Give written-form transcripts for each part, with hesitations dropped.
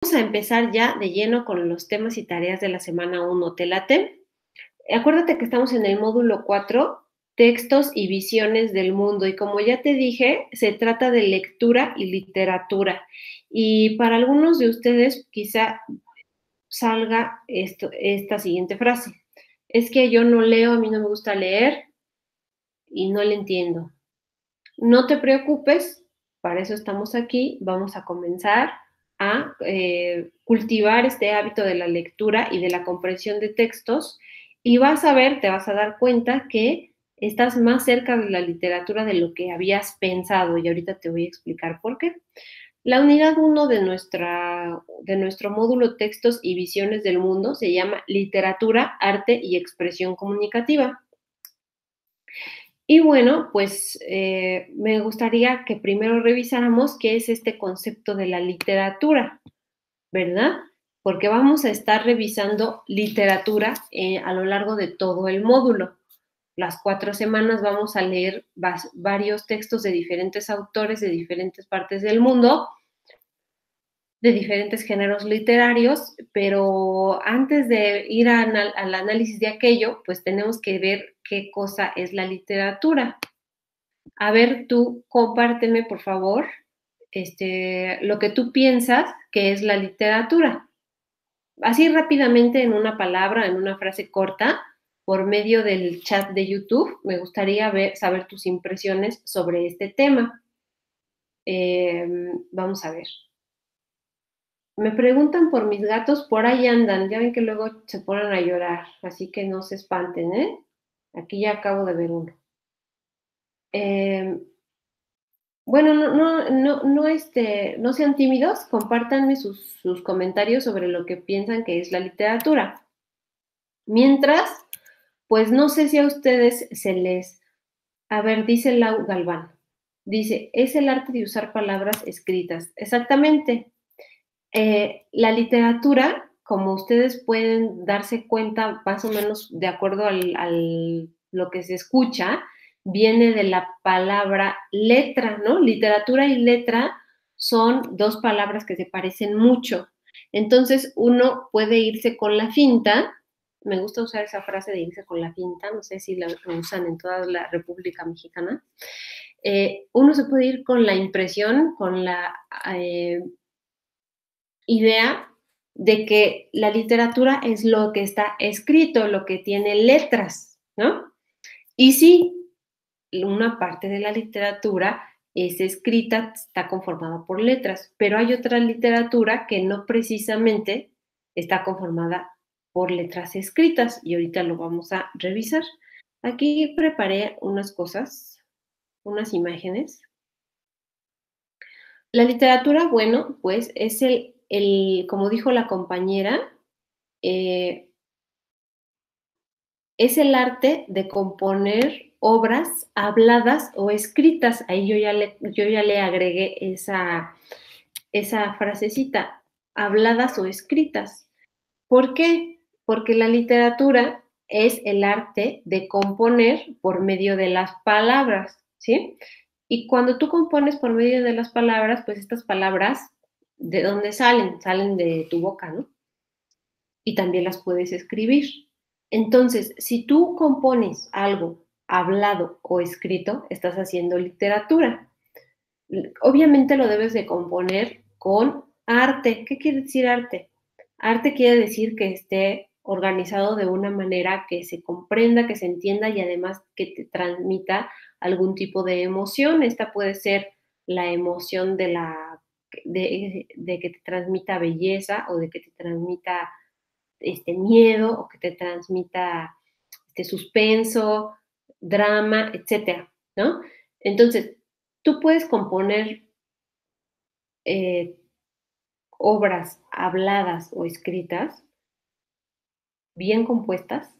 Vamos a empezar ya de lleno con los temas y tareas de la semana 1, ¿te late? Acuérdate que estamos en el módulo 4, textos y visiones del mundo, y como ya te dije, se trata de lectura y literatura. Y para algunos de ustedes quizá salga esta siguiente frase: es que yo no leo, a mí no me gusta leer y no le entiendo. No te preocupes, para eso estamos aquí. Vamos a comenzar a cultivar este hábito de la lectura y de la comprensión de textos, y vas a ver, te vas a dar cuenta que estás más cerca de la literatura de lo que habías pensado, y ahorita te voy a explicar por qué. La unidad 1 de nuestro módulo Textos y Visiones del Mundo se llama Literatura, Arte y Expresión Comunicativa. Y bueno, pues me gustaría que primero revisáramos qué es este concepto de la literatura, ¿verdad? Porque vamos a estar revisando literatura a lo largo de todo el módulo. Las 4 semanas vamos a leer varios textos de diferentes autores de diferentes partes del mundo, de diferentes géneros literarios, pero antes de ir al análisis de aquello, pues tenemos que ver qué cosa es la literatura. A ver, tú compárteme, por favor, lo que tú piensas que es la literatura. Así rápidamente, en una palabra, en una frase corta, por medio del chat de YouTube, me gustaría saber tus impresiones sobre este tema. Vamos a ver. Me preguntan por mis gatos, por ahí andan, ya ven que luego se ponen a llorar, así que no se espanten, ¿eh? Aquí ya acabo de ver uno. Eh, Bueno, no sean tímidos, compártanme sus comentarios sobre lo que piensan que es la literatura. Mientras, pues no sé si a ustedes se les... A ver, dice Lau Galván, dice, es el arte de usar palabras escritas. Exactamente. La literatura, como ustedes pueden darse cuenta, más o menos de acuerdo lo que se escucha, viene de la palabra letra, ¿no? Literatura y letra son dos palabras que se parecen mucho. Entonces, uno puede irse con la finta. Me gusta usar esa frase de irse con la finta, no sé si la usan en toda la República Mexicana. Uno se puede ir con la impresión, con la idea de que la literatura es lo que está escrito, lo que tiene letras, ¿no? Y sí, una parte de la literatura es escrita, está conformada por letras, pero hay otra literatura que no precisamente está conformada por letras escritas, y ahorita lo vamos a revisar. Aquí preparé unas cosas, unas imágenes. La literatura, bueno, pues es como dijo la compañera, eh, es el arte de componer obras habladas o escritas. Ahí yo ya le agregué esa frasecita, habladas o escritas. ¿Por qué? Porque la literatura es el arte de componer por medio de las palabras, ¿sí? Y cuando tú compones por medio de las palabras, pues estas palabras, ¿de dónde salen? Salen de tu boca, ¿no? Y también las puedes escribir. Entonces, si tú compones algo hablado o escrito, estás haciendo literatura. Obviamente lo debes de componer con arte. ¿Qué quiere decir arte? Arte quiere decir que esté organizado de una manera que se comprenda, que se entienda y además que te transmita algún tipo de emoción. Esta puede ser la emoción de que te transmita belleza, o de que te transmita miedo, o que te transmita suspenso, drama, etcétera, ¿no? Entonces, tú puedes componer eh, obras habladas o escritas, bien compuestas,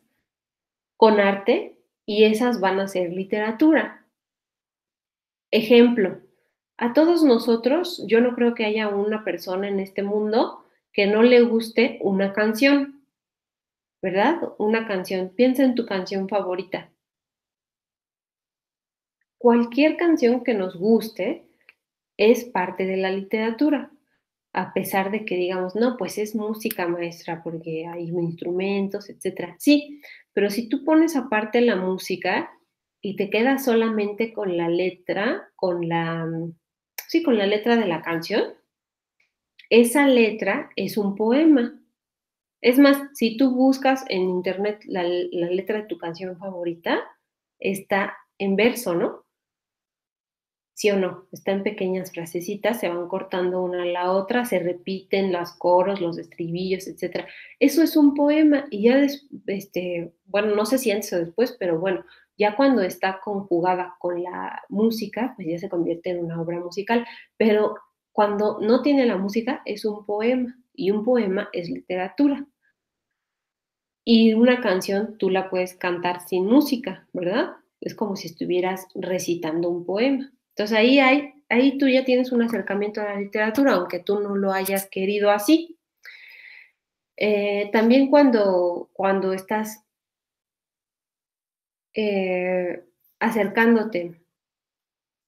con arte, y esas van a ser literatura. Ejemplo, a todos nosotros, yo no creo que haya una persona en este mundo que no le guste una canción, ¿verdad? Una canción. Piensa en tu canción favorita. Cualquier canción que nos guste es parte de la literatura. a pesar de que digamos, no, pues es música maestra porque hay instrumentos, etcétera. Sí, pero si tú pones aparte la música y te quedas solamente con la letra, sí, con la letra de la canción, esa letra es un poema. Es más, si tú buscas en internet la letra de tu canción favorita, está en verso, ¿no? ¿Sí o no? Está en pequeñas frasecitas, se van cortando una a la otra, se repiten los coros, los estribillos, etcétera. Eso es un poema y ya bueno, no sé si antes o después, pero bueno, ya cuando está conjugada con la música, pues ya se convierte en una obra musical, pero cuando no tiene la música es un poema y un poema es literatura. Y una canción tú la puedes cantar sin música, ¿verdad? Es como si estuvieras recitando un poema. Entonces ahí tú ya tienes un acercamiento a la literatura, aunque tú no lo hayas querido así. También cuando estás eh, acercándote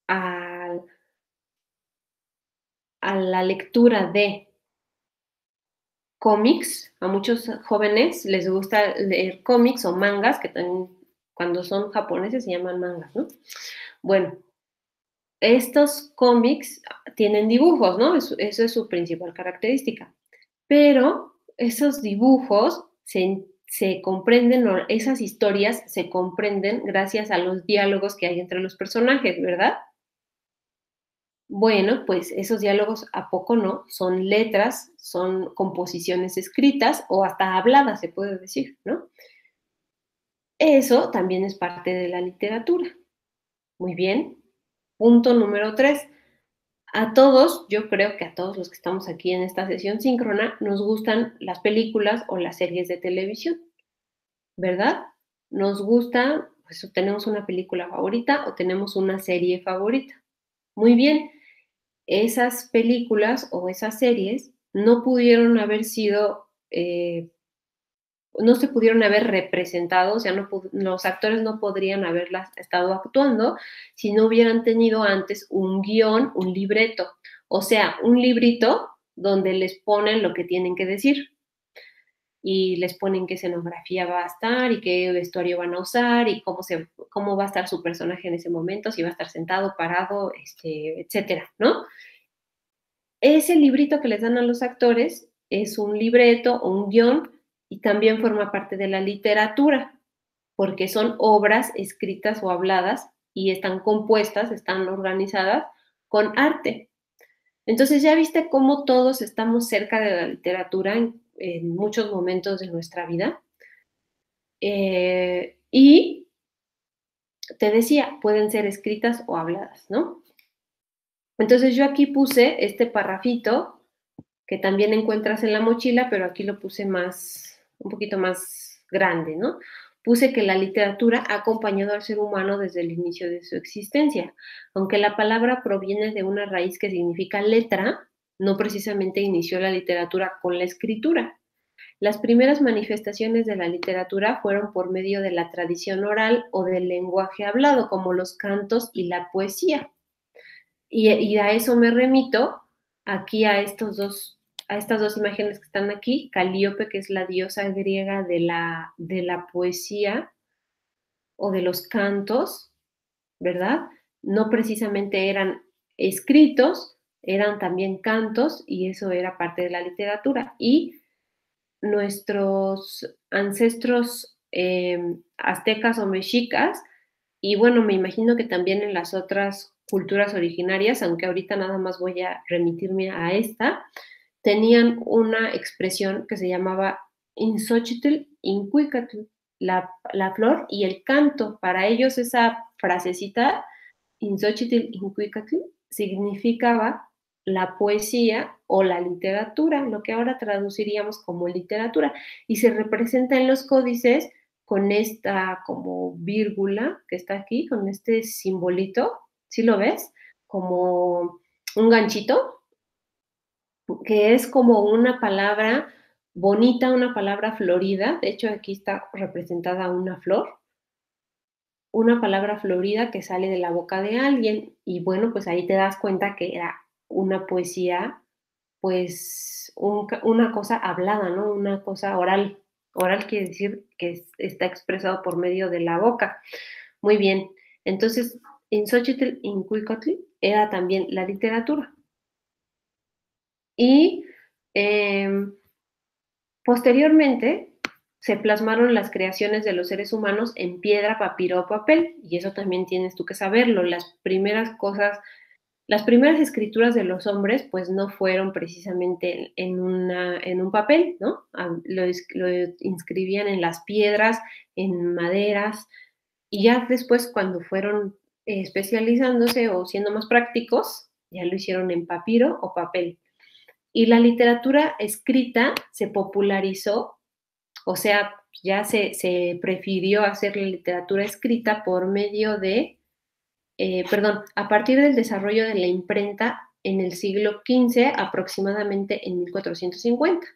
a, a la lectura de cómics, a muchos jóvenes les gusta leer cómics o mangas, que también cuando son japoneses se llaman mangas, ¿no? Bueno, estos cómics tienen dibujos, ¿no? Eso es su principal característica. Pero esos dibujos se comprenden, o esas historias se comprenden gracias a los diálogos que hay entre los personajes, ¿verdad? Bueno, pues esos diálogos, ¿a poco no? Son letras, son composiciones escritas o hasta habladas, se puede decir, ¿no? Eso también es parte de la literatura. Muy bien. Punto número 3. A todos, yo creo que a todos los que estamos aquí en esta sesión síncrona, nos gustan las películas o las series de televisión, ¿verdad? Nos gusta, pues tenemos una película favorita o tenemos una serie favorita. Muy bien, esas películas o esas series no pudieron haber sido no se pudieron haber representado, o sea, los actores no podrían haberlas estado actuando si no hubieran tenido antes un guión, un libreto, o sea, un librito donde les ponen lo que tienen que decir y les ponen qué escenografía va a estar y qué vestuario van a usar y cómo va a estar su personaje en ese momento, si va a estar sentado, parado, etcétera, ¿no? Ese librito que les dan a los actores es un libreto o un guión y también forma parte de la literatura, porque son obras escritas o habladas y están compuestas, están organizadas con arte. Entonces ya viste cómo todos estamos cerca de la literatura en muchos momentos de nuestra vida. Y te decía, pueden ser escritas o habladas, ¿no? Entonces yo aquí puse este parrafito que también encuentras en la mochila, pero aquí lo puse un poquito más grande, ¿no? Puse que la literatura ha acompañado al ser humano desde el inicio de su existencia. Aunque la palabra proviene de una raíz que significa letra, no precisamente inició la literatura con la escritura. Las primeras manifestaciones de la literatura fueron por medio de la tradición oral o del lenguaje hablado, como los cantos y la poesía. Y a eso me remito aquí a estas dos imágenes que están aquí, Calíope, que es la diosa griega de la poesía o de los cantos, ¿verdad? No precisamente eran escritos, eran también cantos y eso era parte de la literatura. Y nuestros ancestros aztecas o mexicas, y bueno, me imagino que también en las otras culturas originarias, aunque ahorita nada más voy a remitirme a esta, tenían una expresión que se llamaba Inxochitl Incuicatl, la flor y el canto. Para ellos esa frasecita, Inxochitl Incuicatl, significaba la poesía o la literatura, lo que ahora traduciríamos como literatura, y se representa en los códices con esta como vírgula que está aquí, con este simbolito, ¿sí lo ves? Como un ganchito, que es como una palabra bonita, una palabra florida, de hecho aquí está representada una palabra florida que sale de la boca de alguien y bueno, pues ahí te das cuenta que era una poesía pues una cosa hablada, ¿no? Una cosa oral. Oral quiere decir que está expresado por medio de la boca. Muy bien. Entonces, en Xochitl Incuicotli era también la literatura. Y posteriormente se plasmaron las creaciones de los seres humanos en piedra, papiro o papel, y eso también tienes tú que saberlo. Las primeras cosas, las primeras escrituras de los hombres, pues no fueron precisamente en un papel, ¿no? Lo inscribían en las piedras, en maderas, y ya después cuando fueron especializándose o siendo más prácticos, ya lo hicieron en papiro o papel. Y la literatura escrita se popularizó, o sea, ya se prefirió hacer la literatura escrita por medio de, a partir del desarrollo de la imprenta en el siglo XV, aproximadamente en 1450.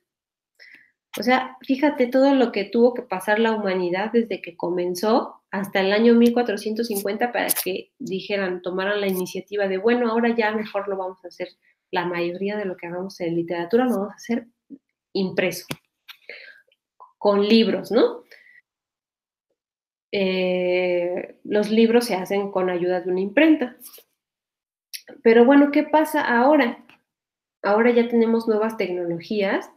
O sea, fíjate todo lo que tuvo que pasar la humanidad desde que comenzó hasta el año 1450 para que dijeran, tomaran la iniciativa de, bueno, ahora ya mejor lo vamos a hacer, la mayoría de lo que hagamos en literatura lo vamos a hacer impreso, con libros, ¿no? Los libros se hacen con ayuda de una imprenta. Pero bueno, ¿qué pasa ahora? Ahora ya tenemos nuevas tecnologías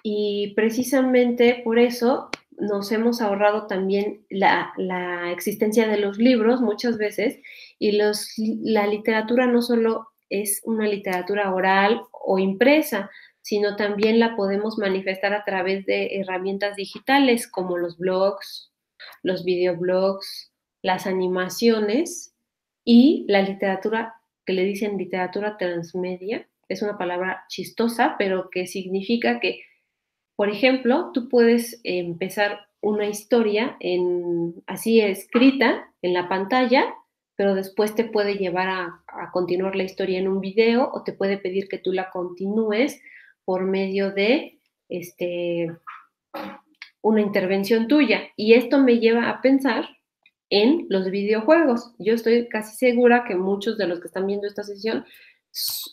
y precisamente por eso nos hemos ahorrado también la existencia de los libros muchas veces y la literatura no solo es una literatura oral o impresa, sino también la podemos manifestar a través de herramientas digitales como los blogs, los videoblogs, las animaciones y la literatura que le dicen literatura transmedia. Es una palabra chistosa, pero que significa que, por ejemplo, tú puedes empezar una historia así escrita en la pantalla, pero después te puede llevar a continuar la historia en un video o te puede pedir que tú la continúes por medio de una intervención tuya. Y esto me lleva a pensar en los videojuegos. Yo estoy casi segura que muchos de los que están viendo esta sesión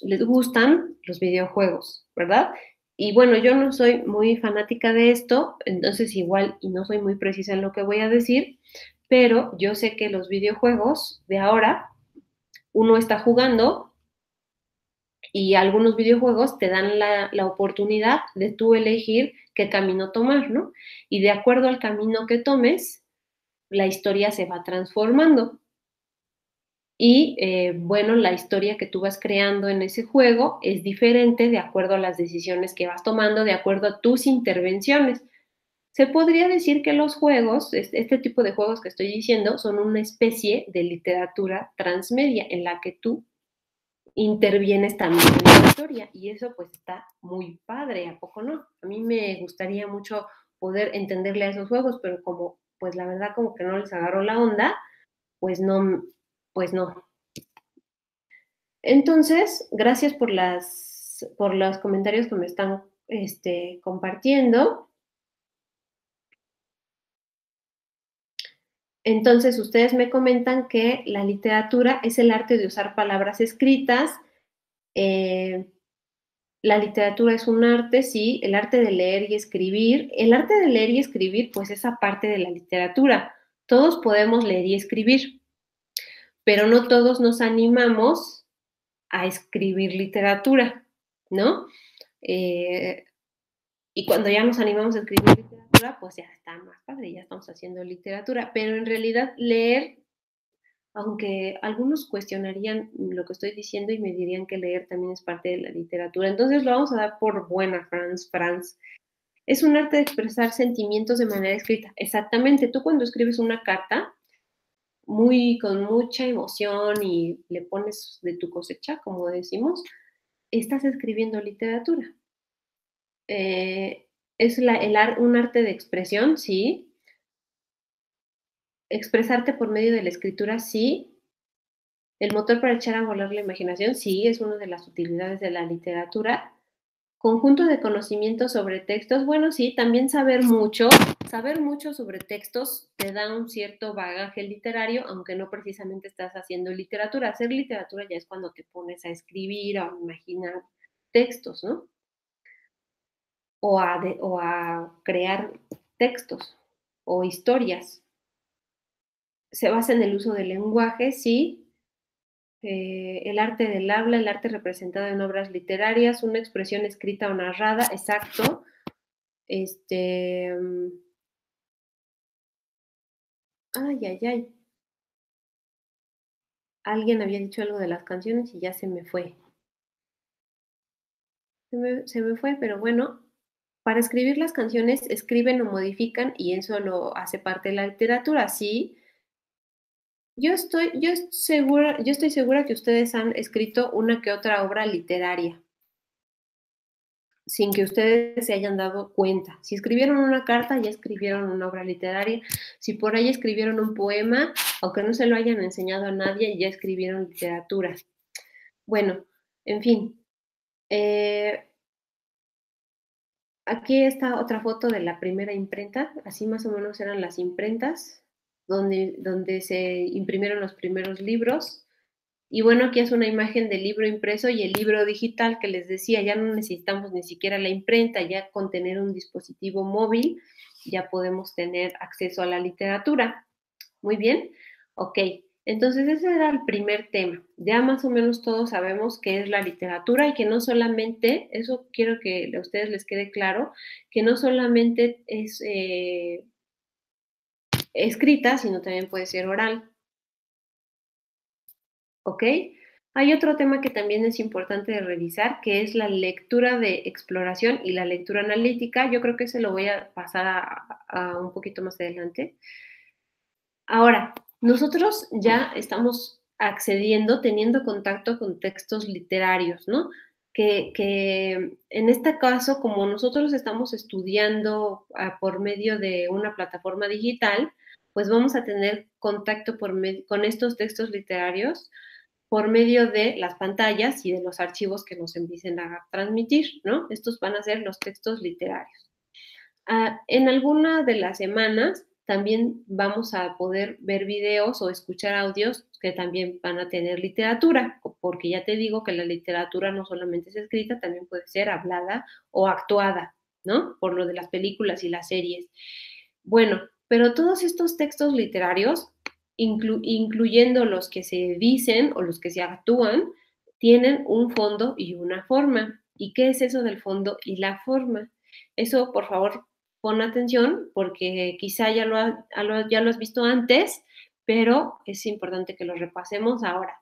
les gustan los videojuegos, ¿verdad? Y bueno, yo no soy muy fanática de esto, entonces igual y no soy muy precisa en lo que voy a decir, pero yo sé que los videojuegos de ahora, uno está jugando y algunos videojuegos te dan la oportunidad de tú elegir qué camino tomar, ¿no? Y de acuerdo al camino que tomes, la historia se va transformando. Y bueno, la historia que tú vas creando en ese juego es diferente de acuerdo a las decisiones que vas tomando, de acuerdo a tus intervenciones. Se podría decir que los juegos, este tipo de juegos que estoy diciendo, son una especie de literatura transmedia en la que tú intervienes también en la historia y eso pues está muy padre, ¿a poco no? A mí me gustaría mucho poder entenderle a esos juegos, pero como pues la verdad como que no les agarró la onda, pues no, pues no. Entonces, gracias por los comentarios que me están compartiendo. Entonces, ustedes me comentan que la literatura es el arte de usar palabras escritas. eh, la literatura es un arte, sí, el arte de leer y escribir. El arte de leer y escribir, pues es parte de la literatura. Todos podemos leer y escribir, pero no todos nos animamos a escribir literatura, ¿no? Eh, y cuando ya nos animamos a escribir literatura, pues ya está más padre, ya estamos haciendo literatura. Pero en realidad leer, aunque algunos cuestionarían lo que estoy diciendo y me dirían que leer también es parte de la literatura, entonces lo vamos a dar por buena, Franz. Es un arte de expresar sentimientos de manera escrita. Exactamente, tú cuando escribes una carta, con mucha emoción y le pones de tu cosecha, como decimos, estás escribiendo literatura. Es un arte de expresión, sí. Expresarte por medio de la escritura, sí. El motor para echar a volar la imaginación, sí, es una de las utilidades de la literatura. Conjunto de conocimientos sobre textos, bueno, sí, también saber mucho sobre textos te da un cierto bagaje literario, aunque no precisamente estás haciendo literatura. Hacer literatura ya es cuando te pones a escribir o a imaginar textos, ¿no? o a crear textos o historias. Se basa en el uso del lenguaje, sí, el arte del habla, el arte representado en obras literarias, una expresión escrita o narrada, exacto. Este, ay, ay, ay. Alguien había dicho algo de las canciones y ya se me fue. Se me fue, pero bueno, para escribir las canciones escriben o modifican y eso lo hace parte de la literatura, sí. Yo estoy segura que ustedes han escrito una que otra obra literaria, sin que ustedes se hayan dado cuenta. Si escribieron una carta, ya escribieron una obra literaria. Si por ahí escribieron un poema, aunque no se lo hayan enseñado a nadie, ya escribieron literatura. Bueno, en fin. eh, Aquí está otra foto de la primera imprenta, así más o menos eran las imprentas donde se imprimieron los primeros libros. Y bueno, aquí es una imagen del libro impreso y el libro digital que les decía, ya no necesitamos ni siquiera la imprenta, ya con tener un dispositivo móvil ya podemos tener acceso a la literatura. Muy bien, ok. Entonces ese era el primer tema. Ya más o menos todos sabemos qué es la literatura y que no solamente, eso quiero que a ustedes les quede claro, que no solamente es escrita, sino también puede ser oral. ¿Ok? Hay otro tema que también es importante de revisar, que es la lectura de exploración y la lectura analítica. Yo creo que se lo voy a pasar a un poquito más adelante. Ahora, nosotros ya estamos accediendo, teniendo contacto con textos literarios, ¿no? Que en este caso, como nosotros estamos estudiando por medio de una plataforma digital, pues vamos a tener contacto con estos textos literarios por medio de las pantallas y de los archivos que nos empiecen a transmitir, ¿no? Estos van a ser los textos literarios. En alguna de las semanas también vamos a poder ver videos o escuchar audios que también van a tener literatura, porque ya te digo que la literatura no solamente es escrita, también puede ser hablada o actuada, ¿no? Por lo de las películas y las series. Bueno, pero todos estos textos literarios, incluyendo los que se dicen o los que se actúan, tienen un fondo y una forma. ¿Y qué es eso del fondo y la forma? Eso, por favor, pon atención porque quizá ya lo has visto antes, pero es importante que lo repasemos ahora.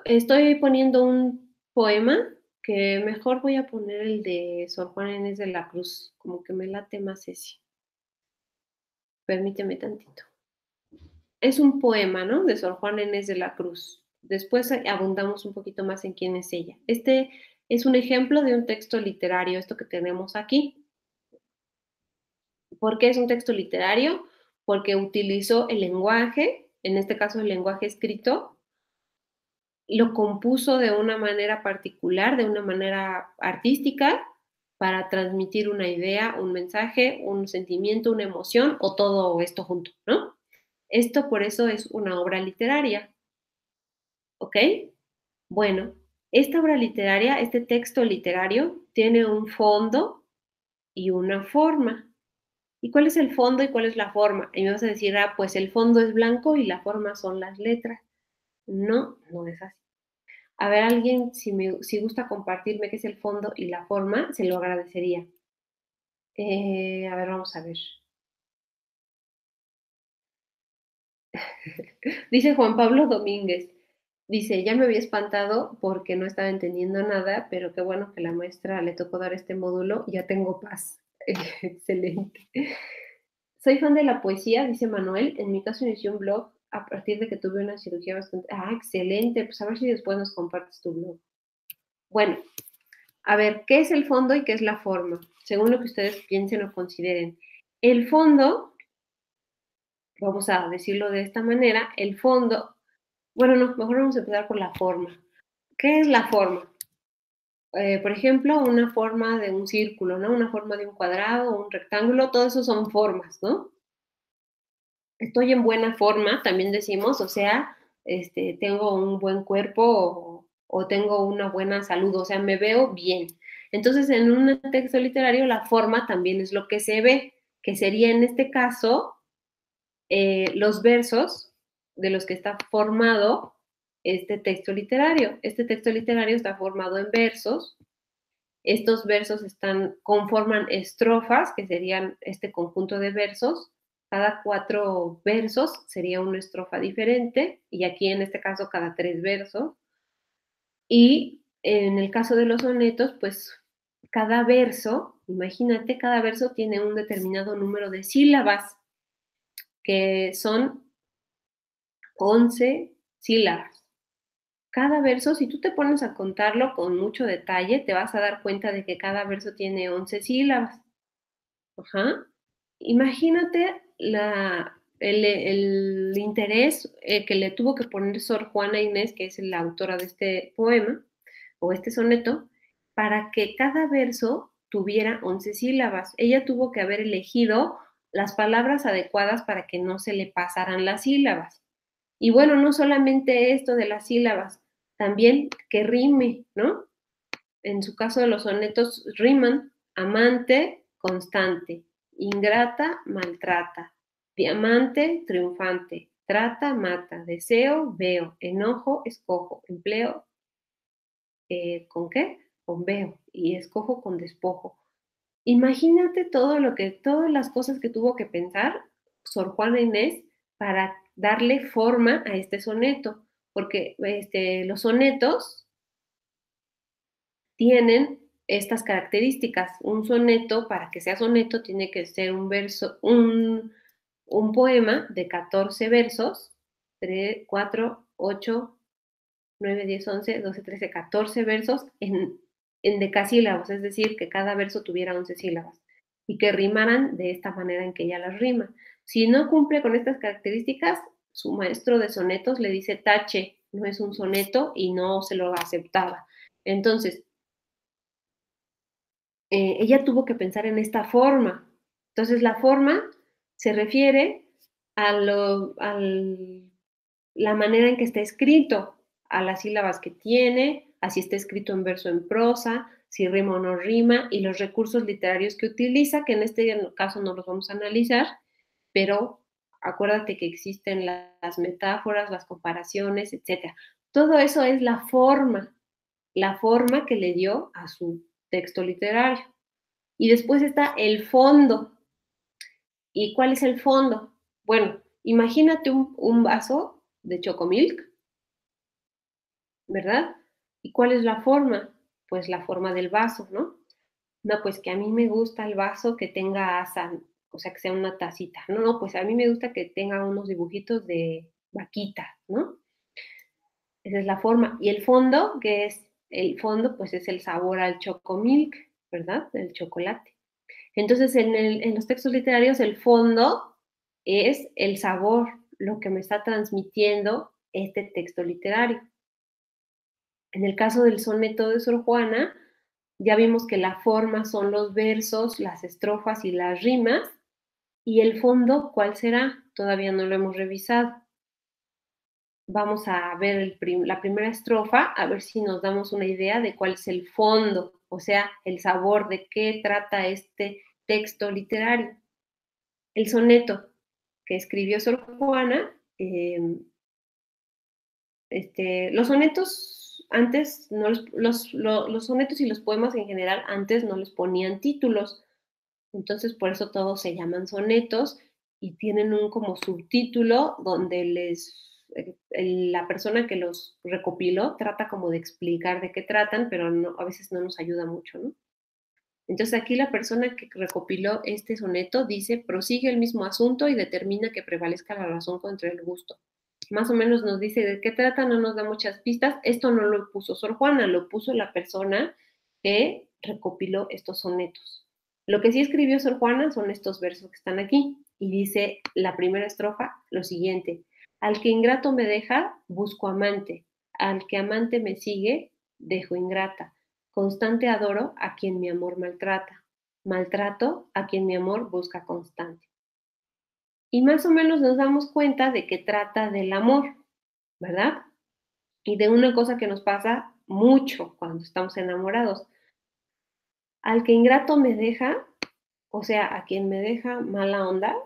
Estoy poniendo un poema que mejor voy a poner el de Sor Juana Inés de la Cruz, como que me late más ese. Permíteme tantito. Es un poema, ¿no? De Sor Juana Inés de la Cruz. Después abundamos un poquito más en quién es ella. Este es un ejemplo de un texto literario, esto que tenemos aquí. ¿Por qué es un texto literario? Porque utilizó el lenguaje, en este caso el lenguaje escrito, lo compuso de una manera particular, de una manera artística, para transmitir una idea, un mensaje, un sentimiento, una emoción o todo esto junto, ¿no? Esto por eso es una obra literaria, ¿ok? Bueno, esta obra literaria, este texto literario, tiene un fondo y una forma. ¿Y cuál es el fondo y cuál es la forma? Y me vas a decir, pues el fondo es blanco y la forma son las letras. No, no es así. A ver, alguien, si gusta compartirme qué es el fondo y la forma, se lo agradecería. A ver, vamos a ver. Dice Juan Pablo Domínguez. Dice, ya me había espantado porque no estaba entendiendo nada, pero qué bueno que la maestra le tocó dar este módulo, ya tengo paz. Excelente. Soy fan de la poesía, dice Manuel. En mi caso inicié un blog a partir de que tuve una cirugía bastante... excelente. Pues a ver si después nos compartes tu blog. Bueno, a ver, ¿qué es el fondo y qué es la forma? Según lo que ustedes piensen o consideren. El fondo, vamos a decirlo de esta manera, el fondo, bueno, no, mejor vamos a empezar por la forma. ¿Qué es la forma? Por ejemplo, una forma de un círculo, ¿no? Una forma de un cuadrado, un rectángulo, todo eso son formas, ¿no? Estoy en buena forma, también decimos, o sea, tengo un buen cuerpo o tengo una buena salud, o sea, me veo bien. Entonces, en un texto literario, la forma también es lo que se ve, que sería en este caso los versos de los que está formado este texto literario. Este texto literario está formado en versos. Estos versos conforman estrofas, que serían este conjunto de versos. Cada 4 versos sería una estrofa diferente, y aquí en este caso cada 3 versos. Y en el caso de los sonetos, pues cada verso, imagínate, cada verso tiene un determinado número de sílabas, que son 11 sílabas. Cada verso, si tú te pones a contarlo con mucho detalle, te vas a dar cuenta de que cada verso tiene 11 sílabas. Ajá. Imagínate el interés que le tuvo que poner Sor Juana Inés, que es la autora de este poema o este soneto, para que cada verso tuviera 11 sílabas. Ella tuvo que haber elegido las palabras adecuadas para que no se le pasaran las sílabas. Y bueno, no solamente esto de las sílabas, también que rime, ¿no? En su caso de los sonetos riman amante, constante, ingrata, maltrata, diamante, triunfante, trata, mata, deseo, veo, enojo, escojo, empleo, ¿con qué? Con veo, y escojo con despojo. Imagínate todas las cosas que tuvo que pensar Sor Juana Inés para darle forma a este soneto, porque los sonetos tienen estas características. Un soneto, para que sea soneto, tiene que ser un poema de 14 versos, 3, 4, 8, 9, 10, 11, 12, 13, 14 versos en decasílabos, es decir, que cada verso tuviera 11 sílabas y que rimaran de esta manera en que ella las rima. Si no cumple con estas características, su maestro de sonetos le dice tache, no es un soneto y no se lo aceptaba. Entonces, ella tuvo que pensar en esta forma. Entonces, la forma se refiere a la manera en que está escrito, a las sílabas que tiene, a si está escrito en verso o en prosa, si rima o no rima, y los recursos literarios que utiliza, que en este caso no los vamos a analizar, pero acuérdate que existen las metáforas, las comparaciones, etc. Todo eso es la forma que le dio a su texto literario. Y después está el fondo. ¿Y cuál es el fondo? Bueno, imagínate un vaso de chocomilk, ¿verdad? ¿Y cuál es la forma? Pues la forma del vaso, ¿no? No, pues que a mí me gusta el vaso que tenga asa, o sea, que sea una tacita. No, no, pues a mí me gusta que tenga unos dibujitos de vaquita, ¿no? Esa es la forma. Y el fondo, que es el fondo, pues es el sabor al chocomilk, ¿verdad? Del chocolate. Entonces, en los textos literarios, el fondo es el sabor, lo que me está transmitiendo este texto literario. En el caso del soneto de Sor Juana, ya vimos que la forma son los versos, las estrofas y las rimas, y el fondo, ¿cuál será? Todavía no lo hemos revisado. Vamos a ver la primera estrofa, a ver si nos damos una idea de cuál es el fondo, o sea, el sabor de qué trata este texto literario. El soneto que escribió Sor Juana, los sonetos antes, no los sonetos y los poemas en general antes no les ponían títulos, entonces por eso todos se llaman sonetos y tienen un como subtítulo donde la persona que los recopiló trata como de explicar de qué tratan, pero no, a veces no nos ayuda mucho, ¿no? Entonces aquí la persona que recopiló este soneto dice, prosigue el mismo asunto y determina que prevalezca la razón contra el gusto. Más o menos nos dice de qué trata, no nos da muchas pistas. Esto no lo puso Sor Juana, lo puso la persona que recopiló estos sonetos. Lo que sí escribió Sor Juana son estos versos que están aquí. Y dice la primera estrofa lo siguiente, al que ingrato me deja, busco amante, al que amante me sigue, dejo ingrata. Constante adoro a quien mi amor maltrata. Maltrato a quien mi amor busca constante. Y más o menos nos damos cuenta de que trata del amor, ¿verdad? Y de una cosa que nos pasa mucho cuando estamos enamorados. Al que ingrato me deja, o sea, a quien me deja mala onda,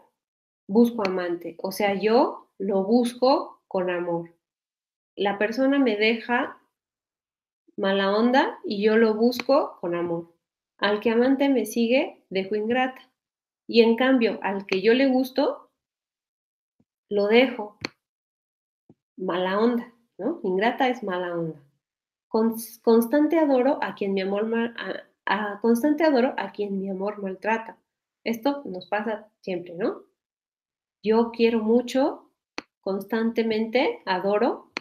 busco amante. O sea, yo lo busco con amor. La persona me deja mala onda y yo lo busco con amor. Al que amante me sigue, dejo ingrata. Y en cambio, al que yo le gusto, lo dejo mala onda, ¿no? Ingrata es mala onda. Constante adoro a quien mi amor constante adoro a quien mi amor maltrata. Esto nos pasa siempre, ¿no? Yo quiero mucho, constantemente adoro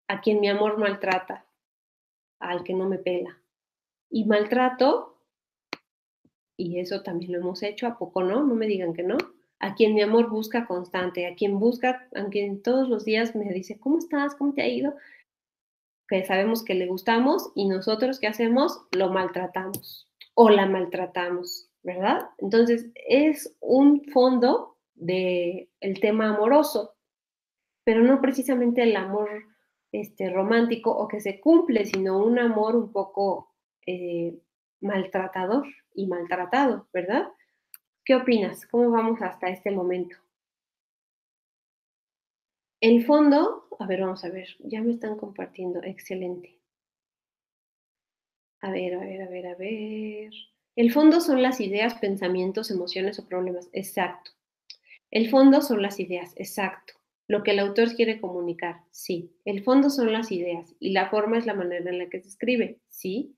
a quien mi amor maltrata, al que no me pela. Y maltrato, y eso también lo hemos hecho, ¿a poco no? No me digan que no. A quien mi amor busca constante, a quien busca, a quien todos los días me dice, ¿cómo estás? ¿Cómo te ha ido? Que sabemos que le gustamos y nosotros, ¿qué hacemos? Lo maltratamos o la maltratamos, ¿verdad? Entonces, es un fondo del tema amoroso, pero no precisamente el amor romántico o que se cumple, sino un amor un poco maltratador y maltratado, ¿verdad? ¿Qué opinas? ¿Cómo vamos hasta este momento? El fondo, a ver, vamos a ver, ya me están compartiendo, excelente. A ver, a ver, a ver, a ver. El fondo son las ideas, pensamientos, emociones o problemas. Exacto. El fondo son las ideas. Exacto. Lo que el autor quiere comunicar. Sí. El fondo son las ideas y la forma es la manera en la que se escribe. Sí.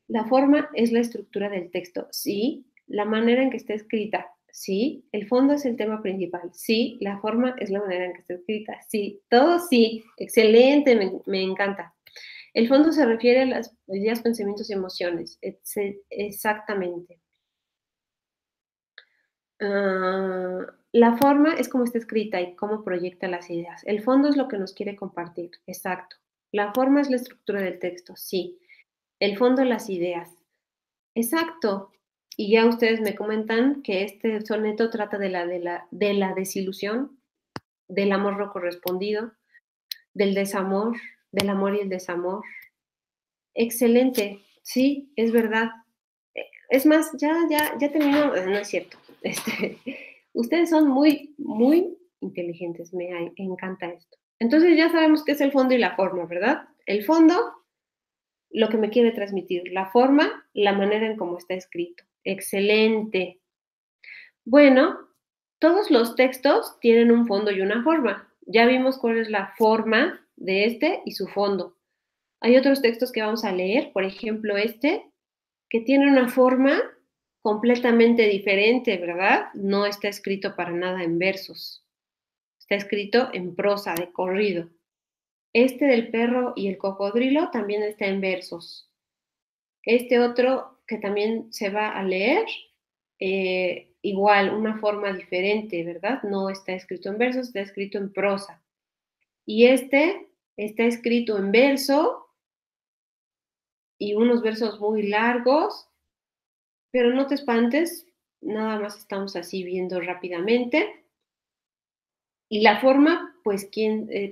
La forma es la estructura del texto. Sí. La manera en que está escrita. Sí. El fondo es el tema principal. Sí. La forma es la manera en que está escrita. Sí. Todo sí. Excelente. Me encanta. El fondo se refiere a las ideas, pensamientos y emociones. Exactamente. La forma es cómo está escrita y cómo proyecta las ideas. El fondo es lo que nos quiere compartir. Exacto. La forma es la estructura del texto. Sí. El fondo, las ideas. Exacto. Y ya ustedes me comentan que este soneto trata de la desilusión, del amor no correspondido, del desamor, del amor y el desamor. Excelente, sí, es verdad. Es más, ya terminó, no es cierto. Ustedes son muy, muy inteligentes, encanta esto. Entonces ya sabemos qué es el fondo y la forma, ¿verdad? El fondo, lo que me quiere transmitir, la forma, la manera en cómo está escrito. Excelente. Bueno, todos los textos tienen un fondo y una forma. Ya vimos cuál es la forma de este y su fondo. Hay otros textos que vamos a leer, por ejemplo, que tiene una forma completamente diferente, ¿verdad? No está escrito para nada en versos, está escrito en prosa, de corrido. Este del perro y el cocodrilo también está en versos. Este otro que también se va a leer, igual, una forma diferente, ¿verdad? No está escrito en versos, está escrito en prosa. Y este está escrito en verso y unos versos muy largos, pero no te espantes, nada más estamos así viendo rápidamente. Y la forma, pues,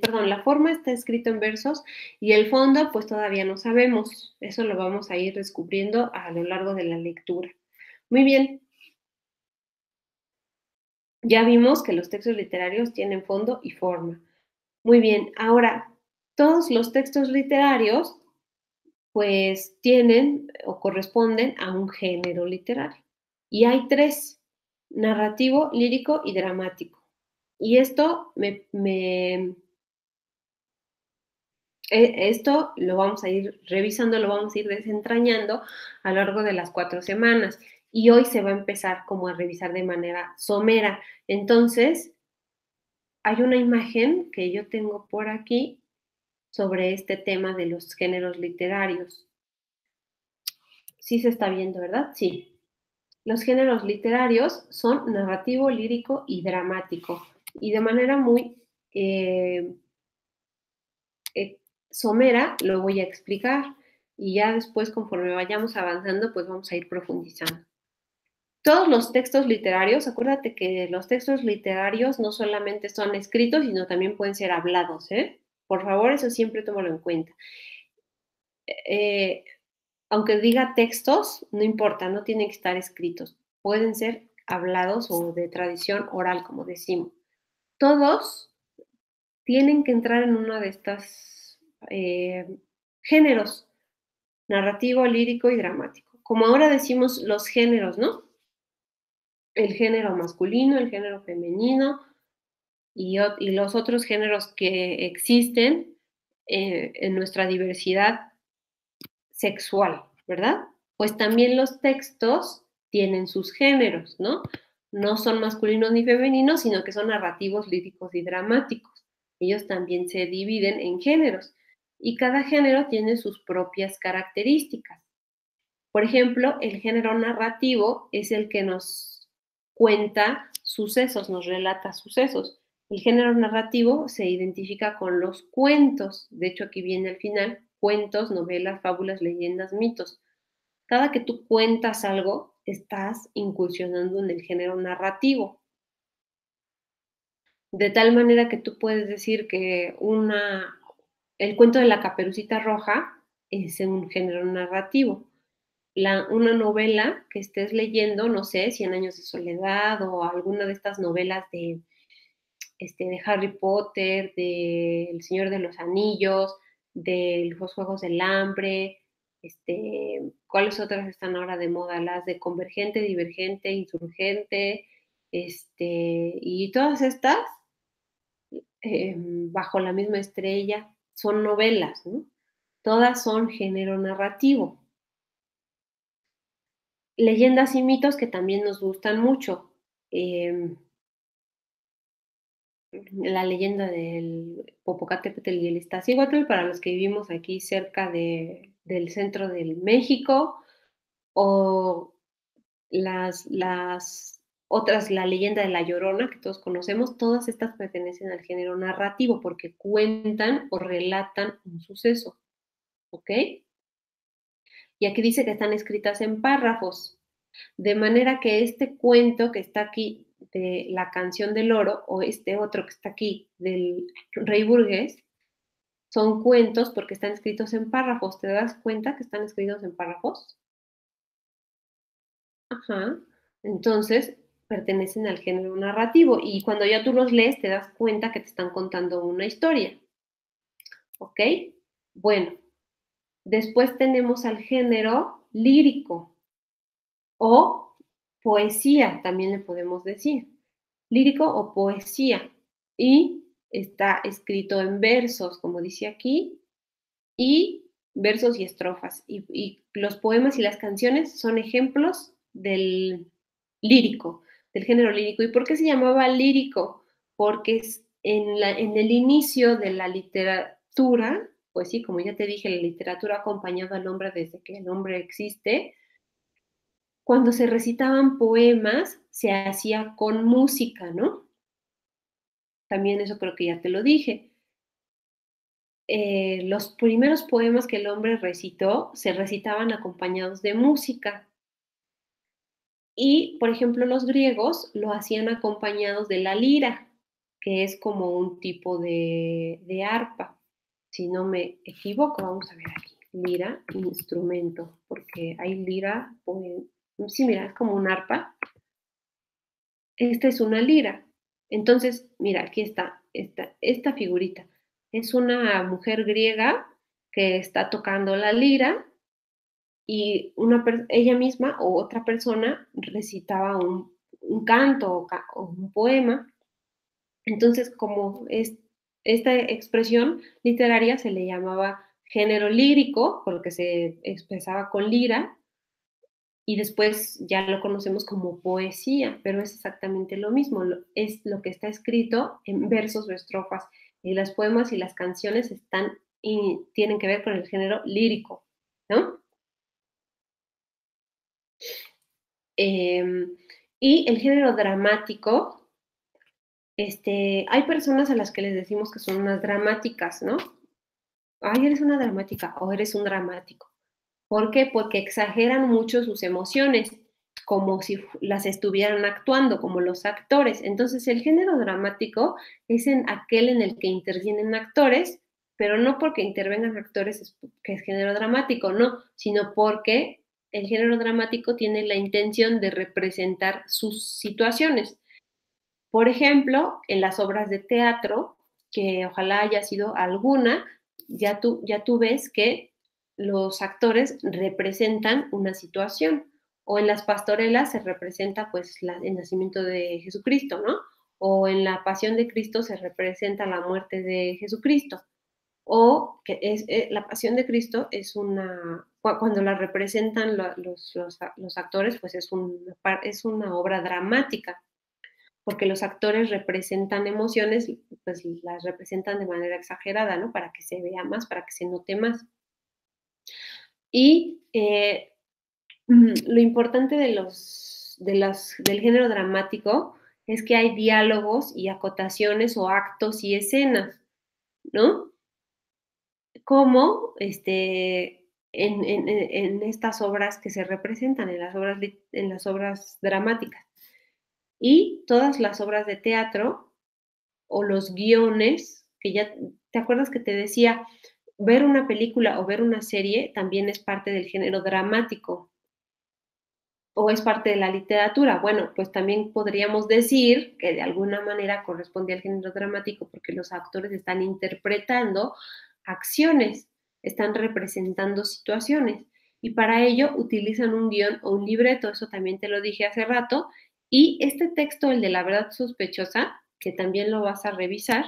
perdón, la forma está escrito en versos y el fondo, pues todavía no sabemos. Eso lo vamos a ir descubriendo a lo largo de la lectura. Muy bien, ya vimos que los textos literarios tienen fondo y forma. Muy bien, ahora, todos los textos literarios, pues, tienen o corresponden a un género literario. Y hay tres: narrativo, lírico y dramático. Y esto lo vamos a ir revisando, lo vamos a ir desentrañando a lo largo de las 4 semanas. Y hoy se va a empezar como a revisar de manera somera. Entonces, hay una imagen que yo tengo por aquí sobre este tema de los géneros literarios. Sí se está viendo, ¿verdad? Sí. Los géneros literarios son narrativo, lírico y dramático. Y de manera muy eh, eh, somera lo voy a explicar y ya después, conforme vayamos avanzando, pues vamos a ir profundizando. Todos los textos literarios, acuérdate que los textos literarios no solamente son escritos, sino también pueden ser hablados, ¿eh? Por favor, eso siempre tómalo en cuenta. Eh, aunque diga textos, no importa, no tienen que estar escritos. Pueden ser hablados o de tradición oral, como decimos. Todos tienen que entrar en uno de estos géneros, narrativo, lírico y dramático. Como ahora decimos los géneros, ¿no? El género masculino, el género femenino y los otros géneros que existen en nuestra diversidad sexual, ¿verdad? Pues también los textos tienen sus géneros, ¿no? No son masculinos ni femeninos, sino que son narrativos, líricos y dramáticos. Ellos también se dividen en géneros y cada género tiene sus propias características. Por ejemplo, el género narrativo es el que nos cuenta sucesos, nos relata sucesos. El género narrativo se identifica con los cuentos. De hecho, aquí viene al final, cuentos, novelas, fábulas, leyendas, mitos. Cada que tú cuentas algo, estás incursionando en el género narrativo. De tal manera que tú puedes decir que el cuento de la Caperucita Roja es un género narrativo. Una novela que estés leyendo, no sé, Cien años de soledad o alguna de estas novelas de Harry Potter, de El Señor de los Anillos, de los Juegos del Hambre, ¿cuáles otras están ahora de moda? Las de Convergente, Divergente, Insurgente, y todas estas, Bajo la misma estrella, son novelas, ¿no? Todas son género narrativo. Leyendas y mitos que también nos gustan mucho. La leyenda del Popocatépetl y el Iztaccíhuatl para los que vivimos aquí cerca del centro del México, o las otras, la leyenda de La Llorona, que todos conocemos, todas estas pertenecen al género narrativo porque cuentan o relatan un suceso, ¿ok? Y aquí dice que están escritas en párrafos. De manera que este cuento que está aquí de La canción del oro o este otro que está aquí del Rey Burgués, son cuentos porque están escritos en párrafos. ¿Te das cuenta que están escritos en párrafos? Ajá. Entonces, pertenecen al género narrativo y cuando ya tú los lees te das cuenta que te están contando una historia. ¿Ok? Bueno, después tenemos al género lírico o poesía, también le podemos decir. Lírico o poesía. Y está escrito en versos, como dice aquí, y versos y estrofas. Y los poemas y las canciones son ejemplos del lírico, del género lírico. ¿Y por qué se llamaba lírico? Porque es en el inicio de la literatura, pues sí, como ya te dije, la literatura ha acompañado al hombre desde que el hombre existe. Cuando se recitaban poemas, se hacía con música, ¿no? También eso creo que ya te lo dije. Los primeros poemas que el hombre recitó se recitaban acompañados de música. Y, por ejemplo, los griegos lo hacían acompañados de la lira, que es como un tipo de arpa. Si no me equivoco, vamos a ver aquí. Lira, instrumento, porque hay lira, sí, mira, es como un arpa. Esta es una lira. Entonces, mira, aquí está esta figurita. Es una mujer griega que está tocando la lira y ella misma o otra persona recitaba un canto o un poema. Entonces, como esta expresión literaria se le llamaba género lírico, porque se expresaba con lira, y después ya lo conocemos como poesía, pero es exactamente lo mismo, es lo que está escrito en versos o estrofas, y los poemas y las canciones están y tienen que ver con el género lírico, ¿no? Eh, y el género dramático, hay personas a las que les decimos que son unas dramáticas, ¿no? Ay, eres una dramática o eres un dramático. ¿Por qué? Porque exageran mucho sus emociones, como si las estuvieran actuando, como los actores. Entonces, el género dramático es aquel en el que intervienen actores pero no porque intervengan actores que es género dramático, no, sino porque el género dramático tiene la intención de representar sus situaciones. Por ejemplo, en las obras de teatro, que ojalá haya sido alguna, ya tú ves que los actores representan una situación, o en las pastorelas se representa pues el nacimiento de Jesucristo, ¿no? O en la pasión de Cristo se representa la muerte de Jesucristo, o que es la pasión de Cristo es cuando la representan los actores, pues es una obra dramática porque los actores representan emociones, pues las representan de manera exagerada, ¿no? Para que se vea más, para que se note más. Y lo importante del género dramático es que hay diálogos y acotaciones o actos y escenas, ¿no? Como en estas obras que se representan, en las obras dramáticas. Y todas las obras de teatro o los guiones, que ya, ¿te acuerdas que te decía? Ver una película o ver una serie también es parte del género dramático o es parte de la literatura. Bueno, pues también podríamos decir que de alguna manera corresponde al género dramático porque los actores están interpretando acciones, están representando situaciones y para ello utilizan un guión o un libreto, eso también te lo dije hace rato, y este texto, el de la verdad sospechosa, que también lo vas a revisar,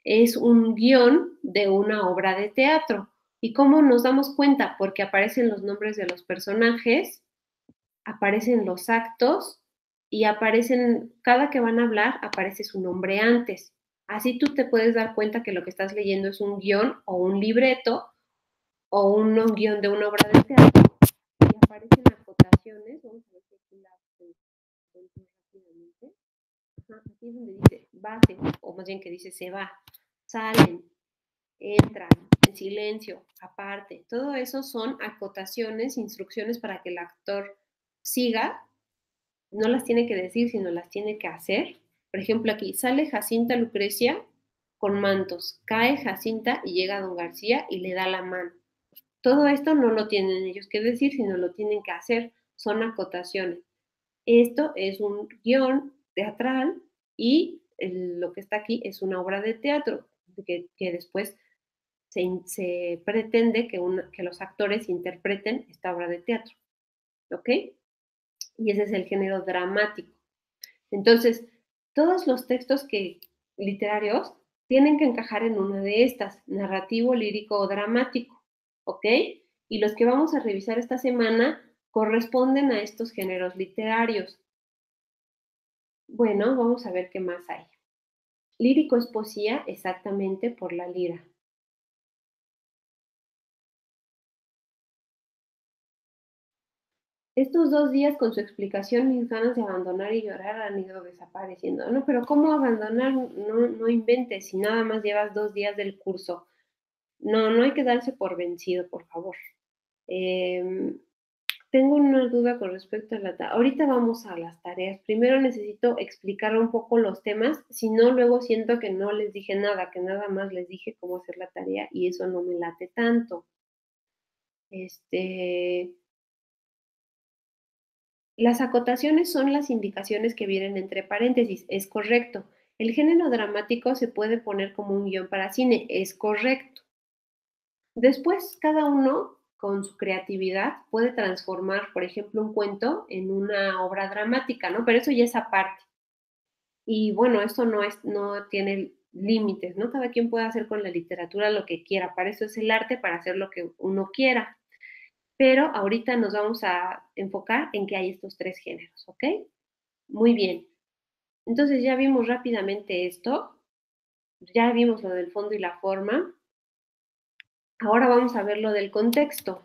es un guión de una obra de teatro. ¿Y cómo nos damos cuenta? Porque aparecen los nombres de los personajes, aparecen los actos y aparecen, cada que van a hablar, aparece su nombre antes. Así tú te puedes dar cuenta que lo que estás leyendo es un guión o un libreto o un guión de una obra de teatro y aparecen acotaciones. Vamos a ver si aquí la encuentro rápidamente. Ajá, aquí es donde dice base, o más bien que dice se va, salen, entran, en silencio, aparte. Todo eso son acotaciones, instrucciones para que el actor siga. No las tiene que decir, sino las tiene que hacer. Por ejemplo, aquí sale Jacinta Lucrecia con mantos, cae Jacinta y llega don García y le da la mano. Todo esto no lo tienen ellos que decir, sino lo tienen que hacer. Son acotaciones. Esto es un guión teatral y lo que está aquí es una obra de teatro que después se pretende que los actores interpreten esta obra de teatro, ¿ok? Y ese es el género dramático. Entonces, todos los textos literarios tienen que encajar en una de estas, narrativo, lírico o dramático, ¿ok? Y los que vamos a revisar esta semana corresponden a estos géneros literarios. Bueno, vamos a ver qué más hay. Lírico es poesía exactamente por la lira. Estos 2 días con su explicación, mis ganas de abandonar y llorar han ido desapareciendo. No, pero ¿cómo abandonar? No inventes, si nada más llevas 2 días del curso. No, no hay que darse por vencido, por favor. Em, Tengo una duda con respecto a ahorita vamos a las tareas. Primero necesito explicar un poco los temas, si no, luego siento que no les dije nada, que nada más les dije cómo hacer la tarea y eso no me late tanto. Este, Las acotaciones son las indicaciones que vienen entre paréntesis, es correcto. El género dramático se puede poner como un guión para cine, es correcto. Después, cada uno con su creatividad puede transformar, por ejemplo, un cuento en una obra dramática, ¿no? Pero eso ya es aparte. Y bueno, eso no tiene límites, ¿no? Cada quien puede hacer con la literatura lo que quiera. Para eso es el arte, para hacer lo que uno quiera. Pero ahorita nos vamos a enfocar en que hay estos 3 géneros, ¿ok? Muy bien. Entonces ya vimos rápidamente esto, ya vimos lo del fondo y la forma. Ahora vamos a ver lo del contexto.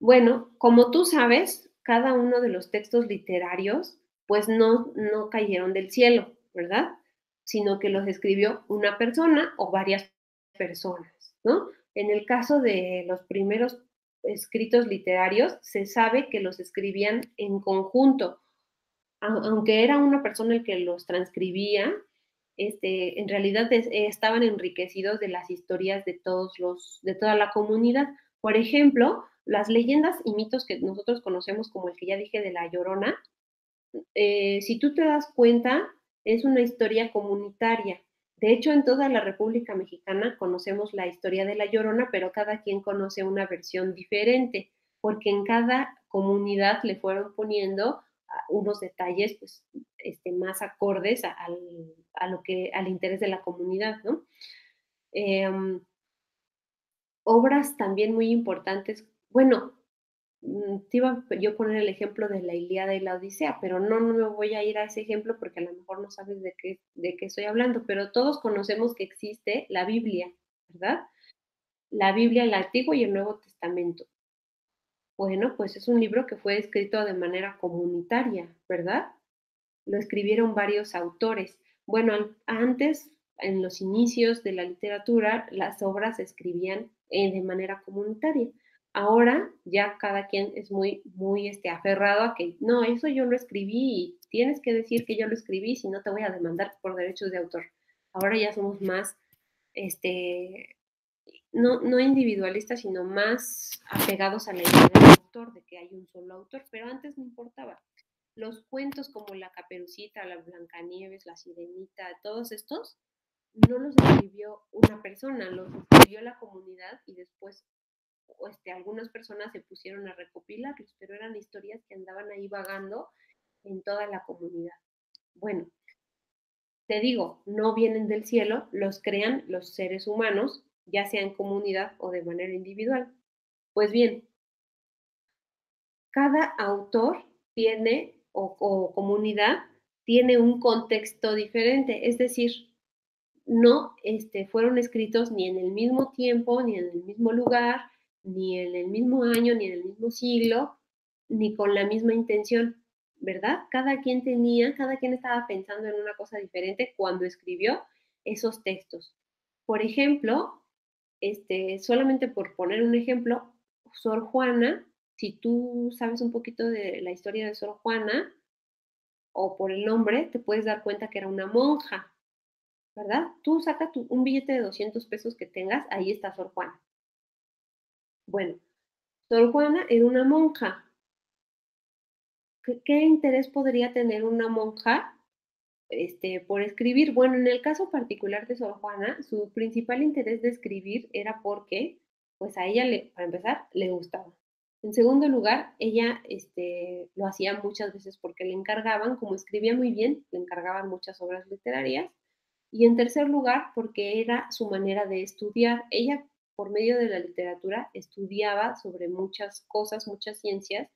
Bueno, como tú sabes, cada uno de los textos literarios, pues no cayeron del cielo, ¿verdad? Sino que los escribió una persona o varias personas, ¿no? En el caso de los primeros escritos literarios, se sabe que los escribían en conjunto, aunque era una persona el que los transcribía, en realidad estaban enriquecidos de las historias de toda la comunidad. Por ejemplo, las leyendas y mitos que nosotros conocemos como el que ya dije de La Llorona, si tú te das cuenta, es una historia comunitaria. De hecho, en toda la República Mexicana conocemos la historia de La Llorona, pero cada quien conoce una versión diferente, porque en cada comunidad le fueron poniendo unos detalles pues, más acordes al interés de la comunidad, ¿no? Eh, Obras también muy importantes. Bueno, te iba yo a poner el ejemplo de la Ilíada y la Odisea, pero no me voy a ir a ese ejemplo porque a lo mejor no sabes de qué estoy hablando, pero todos conocemos que existe la Biblia, ¿verdad? La Biblia, el Antiguo y el Nuevo Testamento. Bueno, pues es un libro que fue escrito de manera comunitaria, ¿verdad? Lo escribieron varios autores. Bueno, antes, en los inicios de la literatura, las obras se escribían de manera comunitaria. Ahora ya cada quien es muy aferrado a que no, eso yo lo escribí y tienes que decir que yo lo escribí, si no te voy a demandar por derechos de autor. Ahora ya somos más, este, no individualistas, sino más apegados a la idea del autor, de que hay un solo autor, pero antes no importaba. Los cuentos como La Caperucita, La Blancanieves, La Sirenita, todos estos, no los escribió una persona, los escribió la comunidad y después algunas personas se pusieron a recopilarlos, pero eran historias que andaban ahí vagando en toda la comunidad. Bueno, te digo, no vienen del cielo, los crean los seres humanos, ya sea en comunidad o de manera individual. Pues bien, cada autor tiene o comunidad tiene un contexto diferente, es decir, no fueron escritos ni en el mismo tiempo, ni en el mismo lugar, ni en el mismo año, ni en el mismo siglo, ni con la misma intención, ¿verdad? Cada quien estaba pensando en una cosa diferente cuando escribió esos textos. Por ejemplo, solamente por poner un ejemplo, Sor Juana, si tú sabes un poquito de la historia de Sor Juana, o por el nombre, te puedes dar cuenta que era una monja, ¿verdad? Tú saca un billete de 200 pesos que tengas, ahí está Sor Juana. Bueno, Sor Juana era una monja. ¿Qué interés podría tener una monja por escribir? Bueno, en el caso particular de Sor Juana, su principal interés de escribir era porque, pues a ella, para empezar, le gustaba. En segundo lugar, ella lo hacía muchas veces porque le encargaban, como escribía muy bien, le encargaban muchas obras literarias. Y en tercer lugar, porque era su manera de estudiar. Ella, por medio de la literatura, estudiaba sobre muchas cosas, muchas ciencias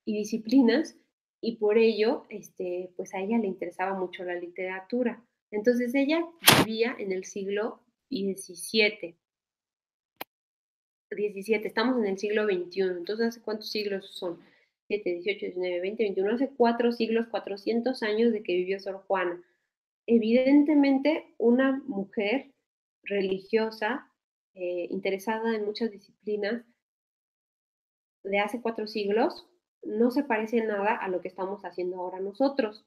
y disciplinas, y por ello, pues a ella le interesaba mucho la literatura. Entonces ella vivía en el siglo XVII, estamos en el siglo XXI, entonces ¿hace cuántos siglos son? 7, 18, 19, 20, 21, hace 4 siglos, 400 años de que vivió Sor Juana. Evidentemente, una mujer religiosa, interesada en muchas disciplinas, de hace 4 siglos, no se parece en nada a lo que estamos haciendo ahora nosotros,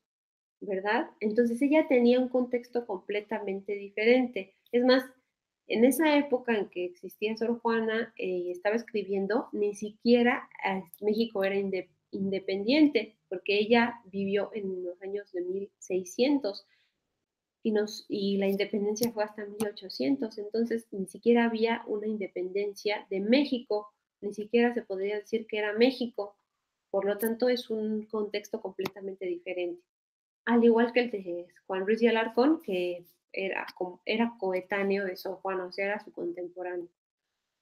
¿verdad? Entonces ella tenía un contexto completamente diferente. Es más, en esa época en que existía Sor Juana y estaba escribiendo, ni siquiera México era independiente, porque ella vivió en los años de 1600 y la independencia fue hasta 1800, entonces ni siquiera había una independencia de México, ni siquiera se podría decir que era México, por lo tanto es un contexto completamente diferente. Al igual que el de Juan Ruiz de Alarcón, que era coetáneo de Sor Juana, o sea, era su contemporáneo.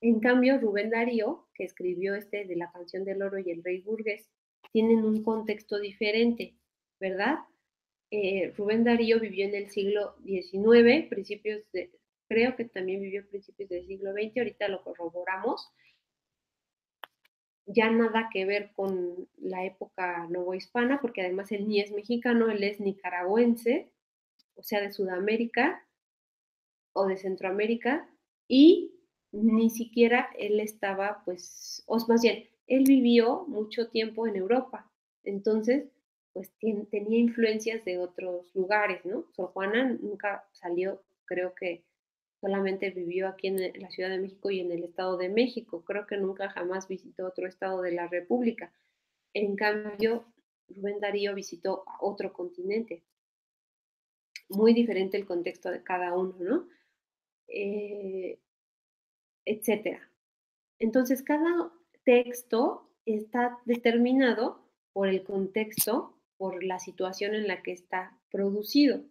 En cambio, Rubén Darío, que escribió de la canción del oro y el rey burgués, tienen un contexto diferente, ¿verdad? Rubén Darío vivió en el siglo XIX, creo que también vivió a principios del siglo XX, ahorita lo corroboramos, ya nada que ver con la época novohispana, porque además él ni es mexicano, él es nicaragüense, o sea, de Sudamérica o de Centroamérica, y ni siquiera él estaba, pues, o más bien, él vivió mucho tiempo en Europa, entonces pues tenía influencias de otros lugares, ¿no? Sor Juana nunca salió, creo que solamente vivió aquí en la Ciudad de México y en el Estado de México. Creo que nunca jamás visitó otro estado de la República. En cambio, Rubén Darío visitó a otro continente, muy diferente el contexto de cada uno, ¿no? Eh, etcétera. Entonces, cada texto está determinado por el contexto, por la situación en la que está producido.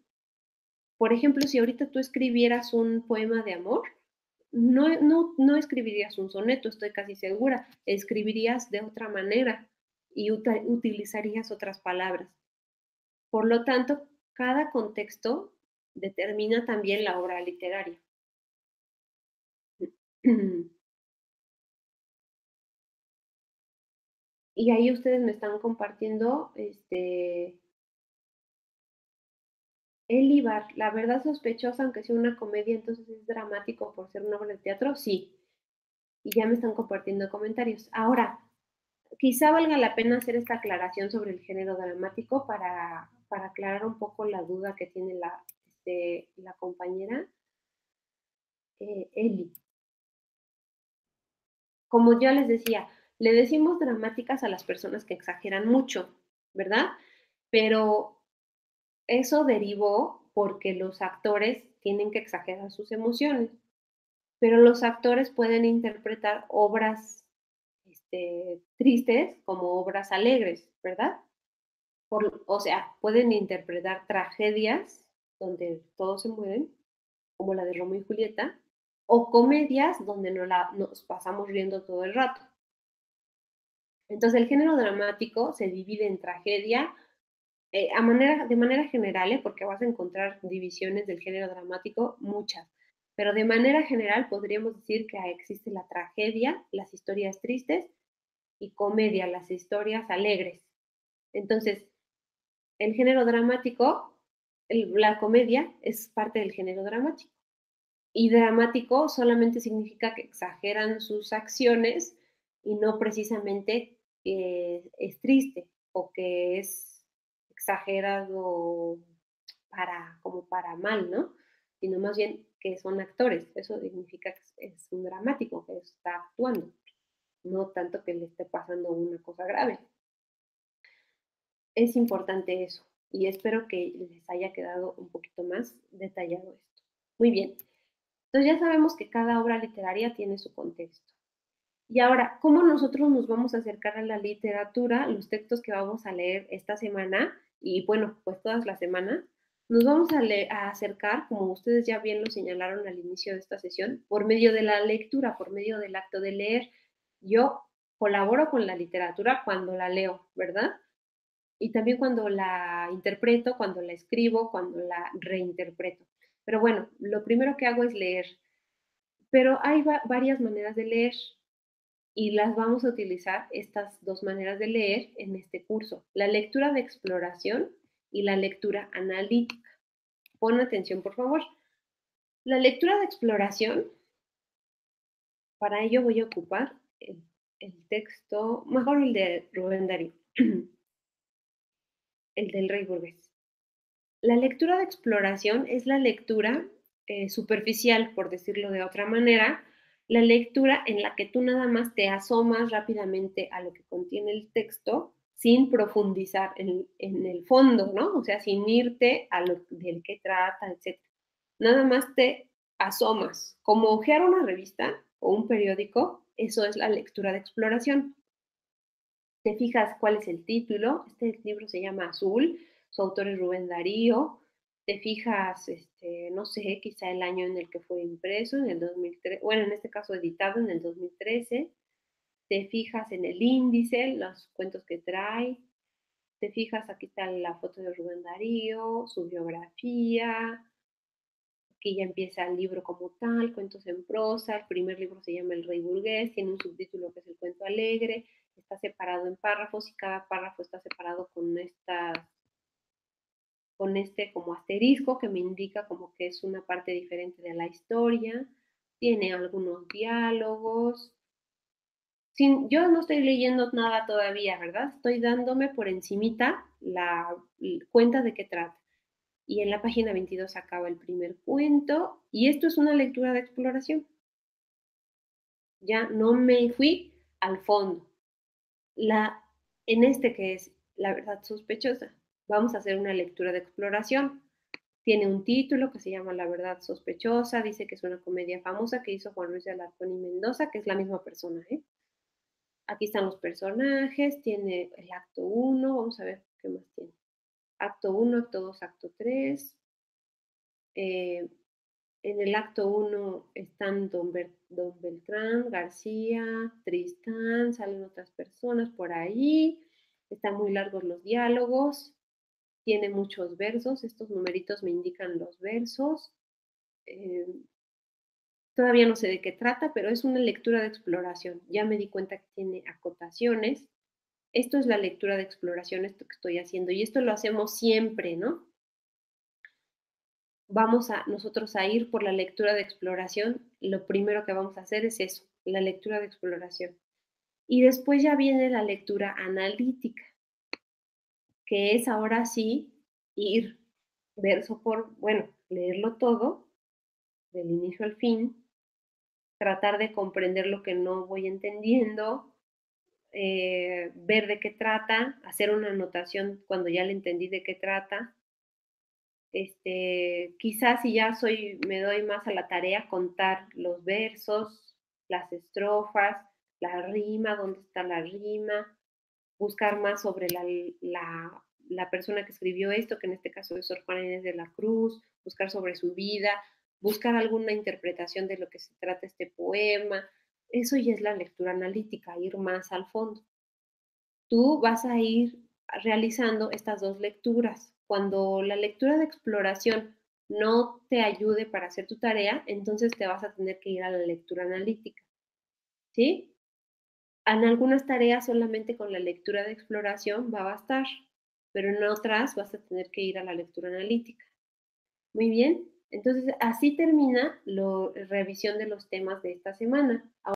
Por ejemplo, si ahorita tú escribieras un poema de amor, no escribirías un soneto, estoy casi segura, escribirías de otra manera y utilizarías otras palabras. Por lo tanto, cada contexto determina también la obra literaria. Y ahí ustedes me están compartiendo, El Ibar, la verdad sospechosa, aunque sea una comedia, entonces es dramático por ser una obra de teatro, sí. Y ya me están compartiendo comentarios. Ahora, quizá valga la pena hacer esta aclaración sobre el género dramático para aclarar un poco la duda que tiene la compañera Eli. Como ya les decía, le decimos dramáticas a las personas que exageran mucho, ¿verdad? Pero eso derivó porque los actores tienen que exagerar sus emociones, pero los actores pueden interpretar obras tristes como obras alegres, ¿verdad? O sea, pueden interpretar tragedias donde todos se mueren, como la de Romeo y Julieta, o comedias donde nos pasamos riendo todo el rato. Entonces, el género dramático se divide en tragedia, de manera general, porque vas a encontrar divisiones del género dramático, muchas, pero de manera general podríamos decir que existe la tragedia, las historias tristes, y comedia, las historias alegres. Entonces, el género dramático, la comedia es parte del género dramático. Y dramático solamente significa que exageran sus acciones y no precisamente es triste o que es exagerado como para mal, ¿no? Sino más bien que son actores. Eso significa que es un dramático, que está actuando, no tanto que le esté pasando una cosa grave. Es importante eso y espero que les haya quedado un poquito más detallado esto. Muy bien, entonces ya sabemos que cada obra literaria tiene su contexto. Y ahora, ¿cómo nosotros nos vamos a acercar a la literatura, los textos que vamos a leer esta semana y bueno, pues todas las semanas? Nos vamos a acercar, como ustedes ya bien lo señalaron al inicio de esta sesión, por medio de la lectura, por medio del acto de leer. Yo colaboro con la literatura cuando la leo, ¿verdad? Y también cuando la interpreto, cuando la escribo, cuando la reinterpreto. Pero bueno, lo primero que hago es leer. Pero hay varias maneras de leer y las vamos a utilizar estas dos maneras de leer en este curso. La lectura de exploración y la lectura analítica. Pon atención, por favor. La lectura de exploración, para ello voy a ocupar el texto, mejor el de Rubén Darío, el del Rey Burgués. La lectura de exploración es la lectura superficial, por decirlo de otra manera, la lectura en la que tú nada más te asomas rápidamente a lo que contiene el texto sin profundizar en el fondo, ¿no? O sea, sin irte a lo del que trata, etc. Nada más te asomas, como hojear una revista o un periódico, eso es la lectura de exploración. Te fijas cuál es el título, este libro se llama Azul, su autor es Rubén Darío, te fijas, no sé, quizá el año en el que fue impreso, en el 2003, bueno, en este caso editado en el 2013, te fijas en el índice, los cuentos que trae, te fijas, aquí está la foto de Rubén Darío, su biografía, aquí ya empieza el libro como tal, cuentos en prosa, el primer libro se llama El Rey Burgués, tiene un subtítulo que es El Cuento Alegre, está separado en párrafos y cada párrafo está separado con este como asterisco que me indica como que es una parte diferente de la historia, tiene algunos diálogos, Yo no estoy leyendo nada todavía, ¿verdad? Estoy dándome por encimita la cuenta de qué trata. Y en la página 22 acaba el primer cuento, y esto es una lectura de exploración. Ya no me fui al fondo. La, en este que es La verdad sospechosa, vamos a hacer una lectura de exploración. Tiene un título que se llama La verdad sospechosa, dice que es una comedia famosa que hizo Juan Luis de Alarcón y Mendoza, que es la misma persona, ¿eh? Aquí están los personajes, tiene el acto uno, vamos a ver qué más tiene. Acto uno, acto 2, acto 3. En el acto uno están don Beltrán, García, Tristán, salen otras personas por ahí. Están muy largos los diálogos, tiene muchos versos, estos numeritos me indican los versos. Eh, Todavía no sé de qué trata, pero es una lectura de exploración. Ya me di cuenta que tiene acotaciones. Esto es la lectura de exploración, esto que estoy haciendo, y esto lo hacemos siempre, ¿no? Vamos a nosotros a ir por la lectura de exploración, lo primero que vamos a hacer es eso, la lectura de exploración. Y después ya viene la lectura analítica, que es ahora sí ir verso por, bueno, leerlo todo, del inicio al fin, tratar de comprender lo que no voy entendiendo, ver de qué trata, hacer una anotación cuando ya le entendí de qué trata. Quizás si ya me doy más a la tarea, contar los versos, las estrofas, la rima, dónde está la rima, buscar más sobre la persona que escribió esto, que en este caso es Sor Juana Inés de la Cruz, buscar sobre su vida, buscar alguna interpretación de lo que se trata este poema. Eso ya es la lectura analítica, ir más al fondo. Tú vas a ir realizando estas dos lecturas. Cuando la lectura de exploración no te ayude para hacer tu tarea, entonces te vas a tener que ir a la lectura analítica, ¿sí? En algunas tareas solamente con la lectura de exploración va a bastar, pero en otras vas a tener que ir a la lectura analítica. Muy bien, entonces así termina la revisión de los temas de esta semana.